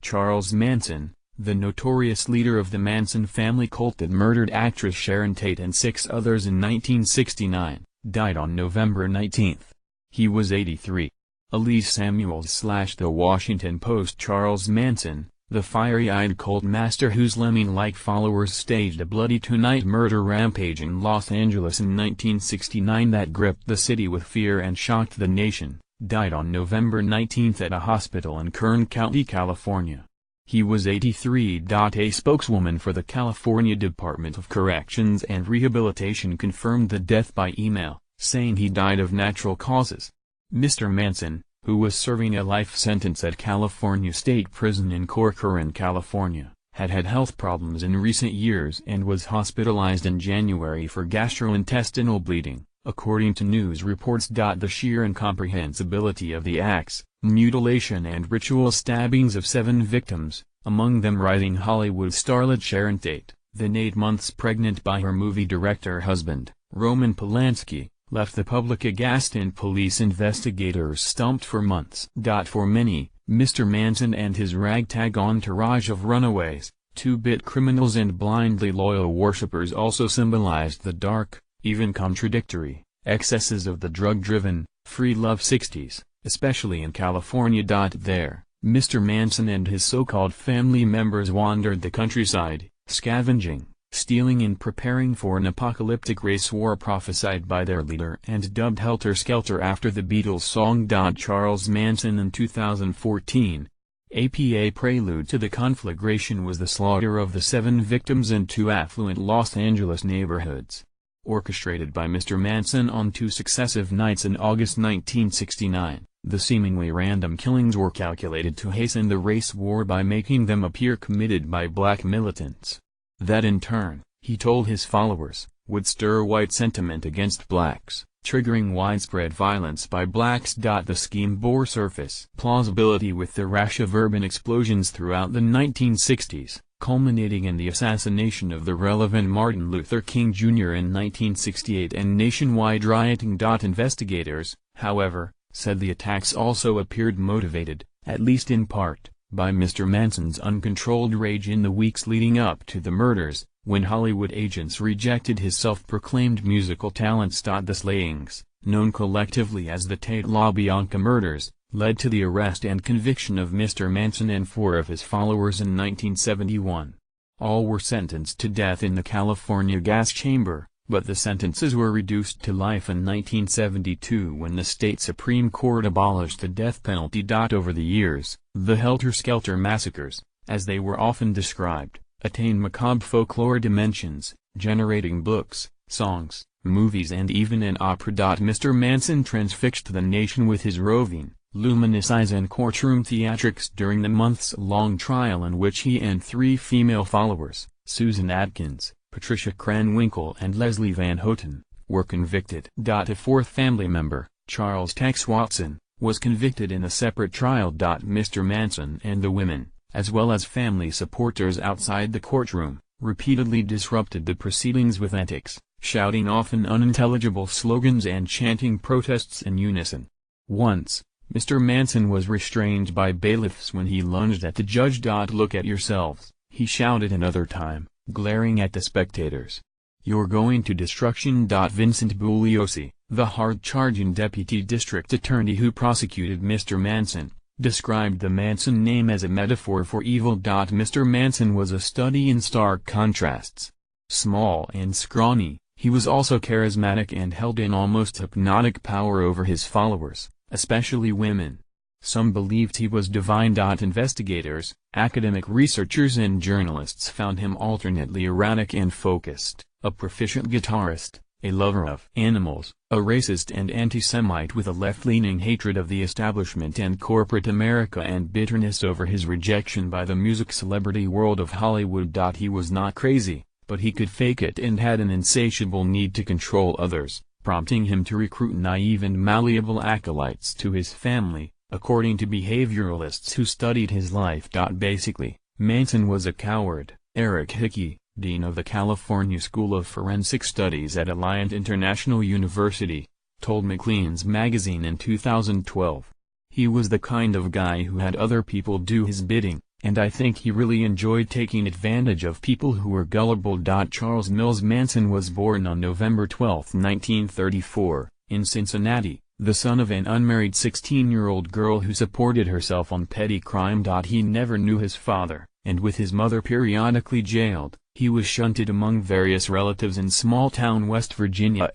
Charles Manson, the notorious leader of the Manson family cult that murdered actress Sharon Tate and 6 others in 1969, died on November 19. He was 83. Elise Samuels / The Washington Post. Charles Manson, the fiery-eyed cult master whose lemming-like followers staged a bloody two-night murder rampage in Los Angeles in 1969 that gripped the city with fear and shocked the nation, died on November 19 at a hospital in Kern County, California. He was 83. A spokeswoman for the California Department of Corrections and Rehabilitation confirmed the death by email, saying he died of natural causes. Mr. Manson, who was serving a life sentence at California State Prison in Corcoran, California, had had health problems in recent years and was hospitalized in January for gastrointestinal bleeding, according to news reports. The sheer incomprehensibility of the acts, mutilation and ritual stabbings of 7 victims, among them rising Hollywood starlet Sharon Tate, then 8 months pregnant by her movie director husband, Roman Polanski, left the public aghast and police investigators stumped for months. For many, Mr. Manson and his ragtag entourage of runaways, 2-bit criminals and blindly loyal worshippers also symbolized the dark, even contradictory, excesses of the drug-driven, free-love 60s, especially in California. There, Mr. Manson and his so-called family members wandered the countryside, scavenging, stealing and preparing for an apocalyptic race war prophesied by their leader and dubbed Helter Skelter after the Beatles song. Charles Manson in 2014. A prelude to the conflagration was the slaughter of the 7 victims in 2 affluent Los Angeles neighborhoods. Orchestrated by Mr. Manson on 2 successive nights in August 1969, the seemingly random killings were calculated to hasten the race war by making them appear committed by black militants. That in turn, he told his followers, would stir white sentiment against blacks, triggering widespread violence by blacks. The scheme bore surface plausibility with the rash of urban explosions throughout the 1960s, culminating in the assassination of the relevant Martin Luther King Jr. in 1968 and nationwide rioting. Investigators, however, said the attacks also appeared motivated, at least in part, by Mr. Manson's uncontrolled rage in the weeks leading up to the murders, when Hollywood agents rejected his self-proclaimed musical talents. The slayings, known collectively as the Tate LaBianca murders, led to the arrest and conviction of Mr. Manson and 4 of his followers in 1971. All were sentenced to death in the California gas chamber, but the sentences were reduced to life in 1972 when the state Supreme Court abolished the death penalty. Over the years, the Helter Skelter massacres, as they were often described, attained macabre folklore dimensions, generating books, songs, movies and even an opera. Mr. Manson transfixed the nation with his roving, luminous eyes and courtroom theatrics during the months-long trial in which he and 3 female followers, Susan Atkins, Patricia Krenwinkel and Leslie Van Houten, were convicted. A 4th family member, Charles Tex Watson, was convicted in a separate trial. Mr. Manson and the women, as well as family supporters outside the courtroom, repeatedly disrupted the proceedings with antics, shouting often unintelligible slogans and chanting protests in unison. Once, Mr. Manson was restrained by bailiffs when he lunged at the judge. Look at yourselves, he shouted another time, glaring at the spectators. You're going to destruction. Vincent Bugliosi, the hard-charging deputy district attorney who prosecuted Mr. Manson, described the Manson name as a metaphor for evil. Mr. Manson was a study in stark contrasts. Small and scrawny, he was also charismatic and held an almost hypnotic power over his followers, especially women. Some believed he was divine. Investigators, academic researchers and journalists found him alternately erratic and focused, a proficient guitarist, a lover of animals, a racist and anti-Semite with a left-leaning hatred of the establishment and corporate America and bitterness over his rejection by the music celebrity world of Hollywood. He was not crazy, but he could fake it and had an insatiable need to control others, prompting him to recruit naive and malleable acolytes to his family, according to behavioralists who studied his life. Basically, Manson was a coward. Eric Hickey, dean of the California School of Forensic Studies at Alliant International University, told Maclean's magazine in 2012. He was the kind of guy who had other people do his bidding, and I think he really enjoyed taking advantage of people who were gullible. Charles Mills Manson was born on November 12, 1934, in Cincinnati, the son of an unmarried 16-year-old girl who supported herself on petty crime. He never knew his father, and with his mother periodically jailed, he was shunted among various relatives in small-town West Virginia.